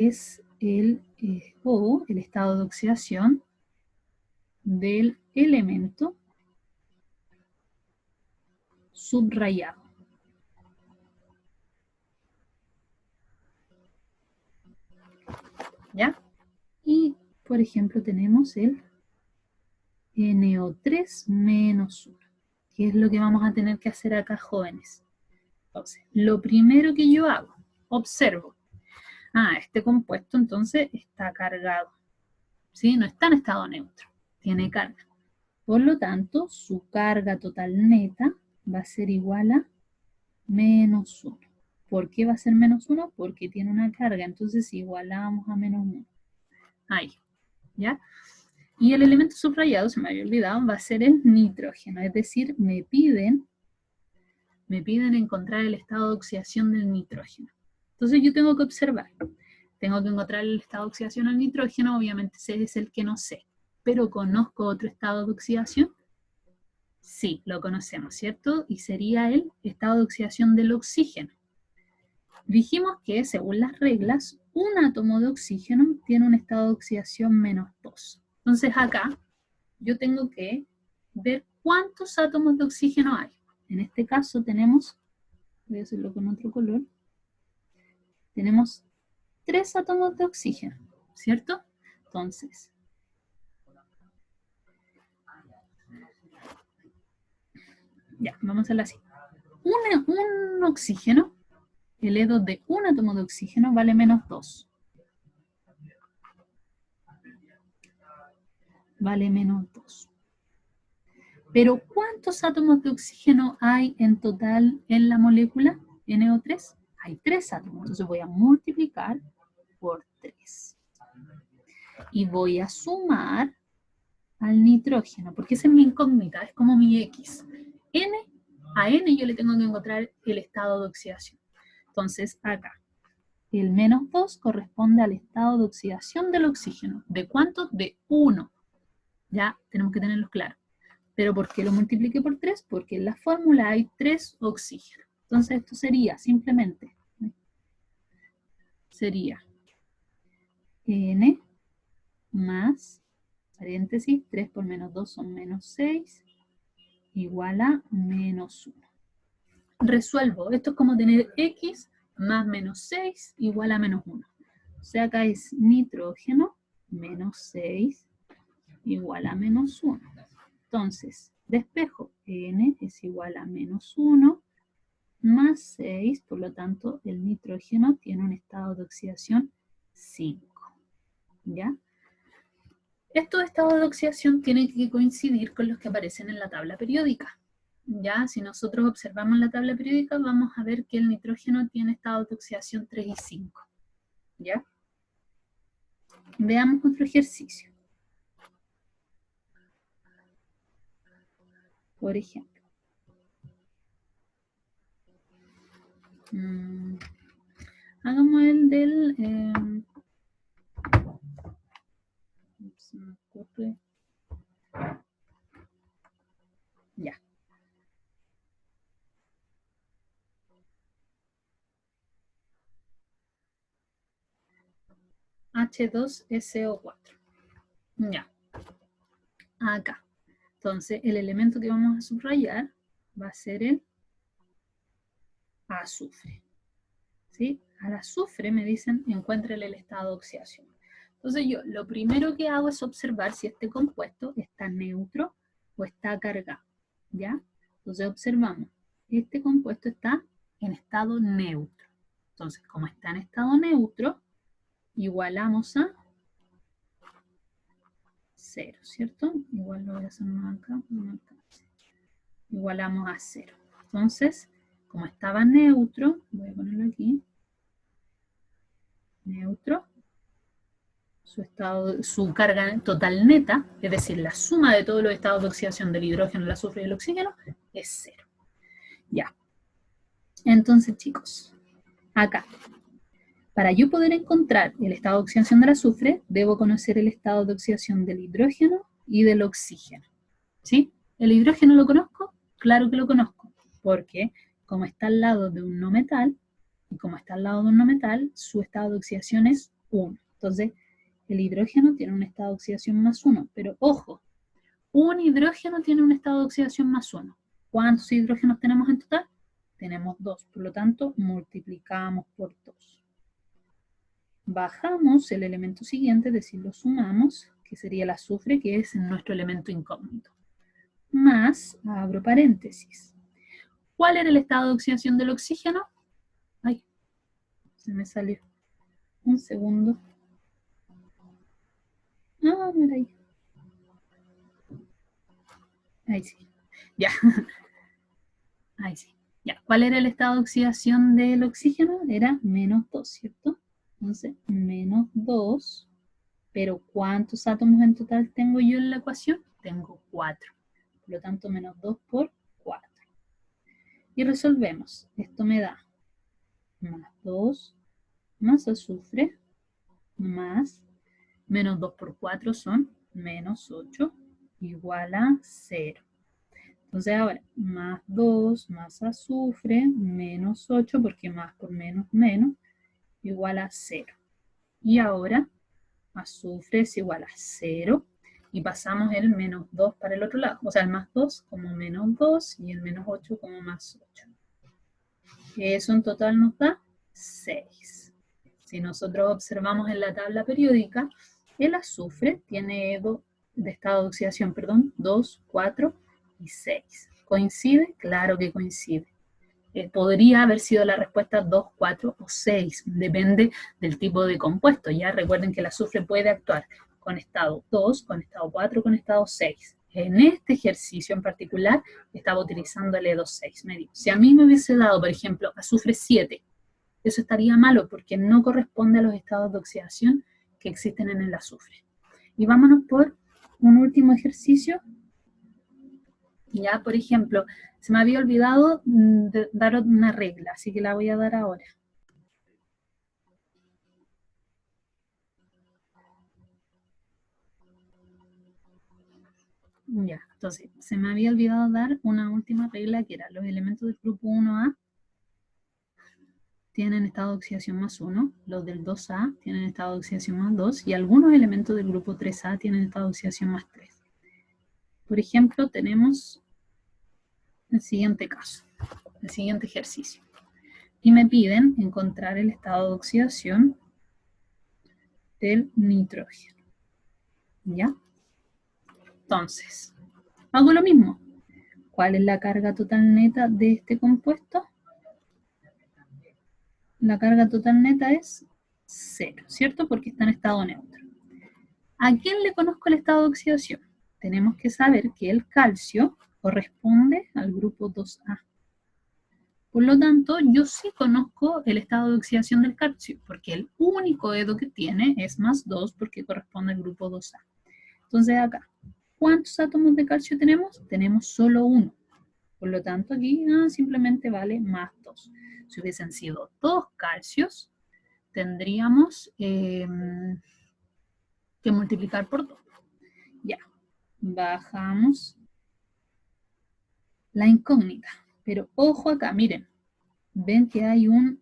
es el estado de oxidación del elemento subrayado. ¿Ya? Y, por ejemplo, tenemos el NO3 menos 1. ¿Qué es lo que vamos a tener que hacer acá, jóvenes? Entonces, lo primero que yo hago, observo. Este compuesto entonces está cargado. ¿Sí? No está en estado neutro, tiene carga. Por lo tanto, su carga total neta va a ser igual a menos 1. ¿Por qué va a ser menos 1? Porque tiene una carga, entonces igualamos a menos 1. Ahí, ¿ya? Y el elemento subrayado, se me había olvidado, va a ser el nitrógeno, es decir, me piden encontrar el estado de oxidación del nitrógeno. Entonces yo tengo que observar, tengo que encontrar el estado de oxidación del nitrógeno, obviamente ese es el que no sé, pero ¿conozco otro estado de oxidación? Sí, lo conocemos, ¿cierto? Y sería el estado de oxidación del oxígeno. Dijimos que, según las reglas, un átomo de oxígeno tiene un estado de oxidación menos 2. Entonces acá yo tengo que ver cuántos átomos de oxígeno hay. En este caso tenemos, voy a hacerlo con otro color, tenemos 3 átomos de oxígeno, ¿cierto? Entonces, ya, vamos a hacerlo así. Un oxígeno, el E2 de un átomo de oxígeno vale menos 2. Vale menos 2. Pero ¿cuántos átomos de oxígeno hay en total en la molécula NO3? Hay 3 átomos, entonces voy a multiplicar por 3. Y voy a sumar al nitrógeno, porque esa es mi incógnita, es como mi X. A N yo le tengo que encontrar el estado de oxidación. Entonces acá, el menos 2 corresponde al estado de oxidación del oxígeno. ¿De cuánto? De 1. Ya tenemos que tenerlo claro. ¿Pero por qué lo multipliqué por 3? Porque en la fórmula hay 3 oxígenos. Entonces esto sería simplemente, sería N más, paréntesis, 3 por menos 2 son menos 6, igual a menos 1. Resuelvo, esto es como tener X más menos 6 igual a menos 1. O sea, acá es nitrógeno menos 6 igual a menos 1. Entonces, despejo, N es igual a menos 1 más 6, por lo tanto, el nitrógeno tiene un estado de oxidación 5. ¿Ya? Estos estados de oxidación tienen que coincidir con los que aparecen en la tabla periódica. Ya, si nosotros observamos la tabla periódica, vamos a ver que el nitrógeno tiene estados de oxidación 3 y 5. ¿Ya? Veamos otro ejercicio. Por ejemplo. Hagamos el del... se me ocurre... Ya. H2SO4. Ya. Acá. Entonces, el elemento que vamos a subrayar va a ser el azufre. ¿Sí? Al azufre me dicen, encuéntrele el estado de oxidación. Entonces yo lo primero que hago es observar si este compuesto está neutro o está cargado. ¿Ya? Entonces observamos, este compuesto está en estado neutro. Entonces, como está en estado neutro, igualamos a 0, ¿cierto? Igual lo voy a hacer más acá, igualamos a 0. Entonces, como estaba neutro, voy a ponerlo aquí, neutro, su carga total neta, es decir, la suma de todos los estados de oxidación del hidrógeno, el azufre y el oxígeno, es 0. Ya. Entonces, chicos, acá, para yo poder encontrar el estado de oxidación del azufre, debo conocer el estado de oxidación del hidrógeno y del oxígeno. ¿Sí? ¿El hidrógeno lo conozco? Claro que lo conozco, porque como está al lado de un no metal, y como está al lado de un no metal, su estado de oxidación es 1. Entonces, el hidrógeno tiene un estado de oxidación más 1. Pero ojo, un hidrógeno tiene un estado de oxidación más 1. ¿Cuántos hidrógenos tenemos en total? Tenemos 2. Por lo tanto, multiplicamos por 2. Bajamos el elemento siguiente, es decir, lo sumamos, que sería el azufre, que es nuestro elemento incógnito. Más, abro paréntesis. ¿Cuál era el estado de oxidación del oxígeno? Ay, se me salió. Un segundo. No, no era ahí. Ahí sí. Ya. Ahí sí. Ya. ¿Cuál era el estado de oxidación del oxígeno? Era menos 2, ¿cierto? Entonces, menos 2. Pero ¿cuántos átomos en total tengo yo en la ecuación? Tengo 4. Por lo tanto, menos 2 por 4. Y resolvemos. Esto me da más 2 más azufre más menos 2 por 4 son menos 8 igual a 0. Entonces ahora, más 2 más azufre menos 8, porque más por menos menos, igual a 0. Y ahora, azufre es igual a 0. Y pasamos el menos 2 para el otro lado. O sea, el más 2 como menos 2 y el menos 8 como más 8. Eso en total nos da 6. Si nosotros observamos en la tabla periódica, el azufre tiene de estado de oxidación, 2, 4 y 6. ¿Coincide? Claro que coincide. Podría haber sido la respuesta 2, 4 o 6, depende del tipo de compuesto. Ya recuerden que el azufre puede actuar con estado 2, con estado 4, con estado 6. En este ejercicio en particular estaba utilizando el E26 medio. Si a mí me hubiese dado, por ejemplo, azufre 7, eso estaría malo porque no corresponde a los estados de oxidación que existen en el azufre. Y vámonos por un último ejercicio. Ya, por ejemplo, se me había olvidado dar una regla, así que la voy a dar ahora. Ya, entonces, se me había olvidado dar una última regla que era los elementos del grupo 1A tienen estado de oxidación más 1, los del 2A tienen estado de oxidación más 2 y algunos elementos del grupo 3A tienen estado de oxidación más 3. Por ejemplo, tenemos el siguiente caso, el siguiente ejercicio. Y me piden encontrar el estado de oxidación del nitrógeno. ¿Ya? Entonces, hago lo mismo. ¿Cuál es la carga total neta de este compuesto? La carga total neta es 0, ¿cierto? Porque está en estado neutro. ¿A quién le conozco el estado de oxidación? Tenemos que saber que el calcio corresponde al grupo 2A. Por lo tanto, yo sí conozco el estado de oxidación del calcio, porque el único dedo que tiene es más 2 porque corresponde al grupo 2A. Entonces acá, ¿cuántos átomos de calcio tenemos? Tenemos solo uno. Por lo tanto, aquí simplemente vale más 2. Si hubiesen sido 2 calcios, tendríamos que multiplicar por 2. Ya, bajamos la incógnita. Pero ojo acá, miren, ven que hay un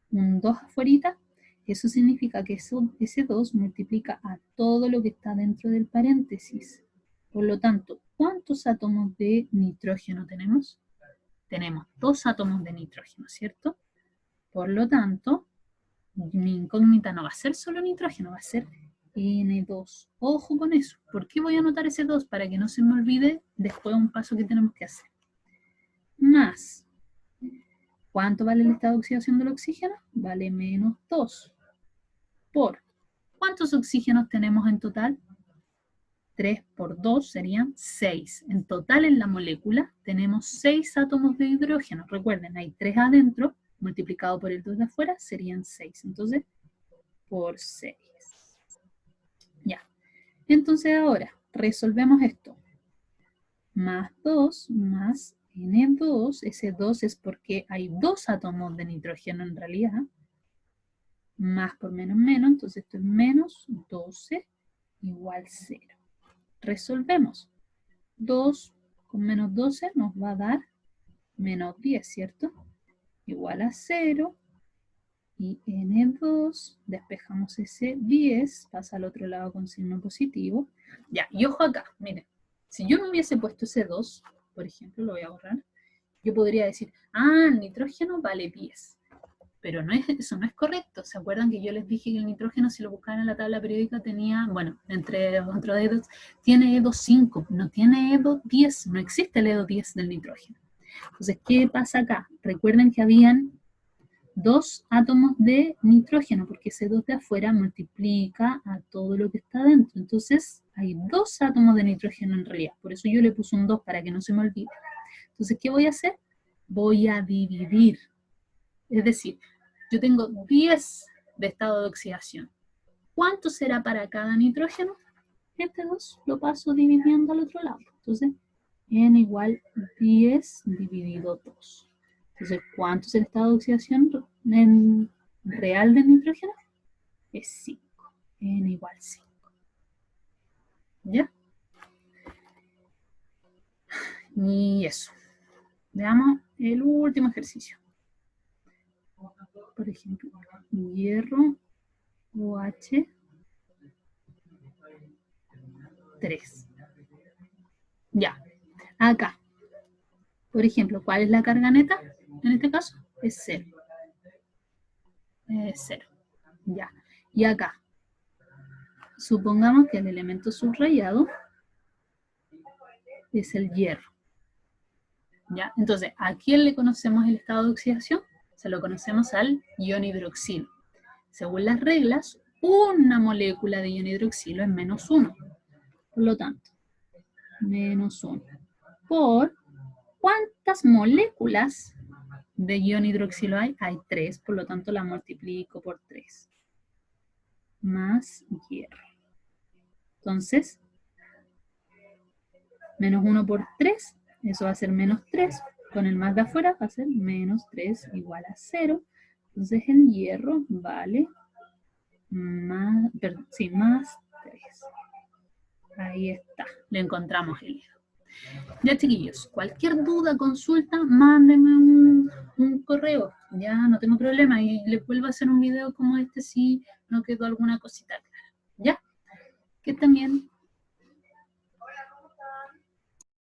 2 afuera. Eso significa que ese 2 multiplica a todo lo que está dentro del paréntesis. Por lo tanto, ¿cuántos átomos de nitrógeno tenemos? Tenemos 2 átomos de nitrógeno, ¿cierto? Por lo tanto, mi incógnita no va a ser solo nitrógeno, va a ser N2. Ojo con eso. ¿Por qué voy a anotar ese 2? Para que no se me olvide después un paso que tenemos que hacer. Más. ¿Cuánto vale el estado de oxidación del oxígeno? Vale menos 2. Por. ¿Cuántos oxígenos tenemos en total? 3 por 2 serían 6. En total en la molécula tenemos 6 átomos de hidrógeno. Recuerden, hay 3 adentro, multiplicado por el 2 de afuera, serían 6. Entonces, por 6. Ya. Entonces ahora, resolvemos esto. Más 2 más N2, ese 2 es porque hay 2 átomos de nitrógeno en realidad, más por menos menos, entonces esto es menos 12 igual 0. Resolvemos. 2 con menos 12 nos va a dar menos 10, ¿cierto? Igual a 0 y N2, despejamos ese 10, pasa al otro lado con signo positivo. Ya, y ojo acá, miren, si yo no hubiese puesto ese 2, por ejemplo, lo voy a borrar, yo podría decir, el nitrógeno vale 10. Pero eso no es correcto. ¿Se acuerdan que yo les dije que el nitrógeno, si lo buscaban en la tabla periódica, tenía, bueno, entre otros dedos, tiene EDO 5, no tiene EDO 10, no existe el EDO 10 del nitrógeno. Entonces, ¿qué pasa acá? Recuerden que habían 2 átomos de nitrógeno, porque ese 2 de afuera multiplica a todo lo que está dentro. Entonces, hay 2 átomos de nitrógeno en realidad. Por eso yo le puse un 2 para que no se me olvide. Entonces, ¿qué voy a hacer? Voy a dividir. Es decir, yo tengo 10 de estado de oxidación. ¿Cuánto será para cada nitrógeno? Este 2 lo paso dividiendo al otro lado. Entonces, N igual 10 dividido 2. Entonces, ¿cuánto es el estado de oxidación real del nitrógeno? Es 5. N igual 5. ¿Ya? Y eso. Veamos el último ejercicio. Por ejemplo, hierro OH 3. Ya. Acá. Por ejemplo, ¿cuál es la carga neta? En este caso, es 0. Es 0. Ya. Y acá. Supongamos que el elemento subrayado es el hierro. ¿Ya? Entonces, ¿a quién le conocemos el estado de oxidación? Se lo conocemos al ion hidroxilo. Según las reglas, una molécula de ion hidroxilo es menos 1. Por lo tanto, menos 1. ¿Por cuántas moléculas de ion hidroxilo hay? Hay 3, por lo tanto la multiplico por 3. Más hierro. Entonces, menos 1 por 3, eso va a ser menos 3. Con el más de afuera va a ser menos 3 igual a 0. Entonces el hierro vale más 3. Ahí está, le encontramos el hierro. Ya, chiquillos, cualquier duda, consulta, mándenme un correo. Ya no tengo problema y les vuelvo a hacer un video como este si no quedó alguna cosita clara. ¿Ya? Que estén bien.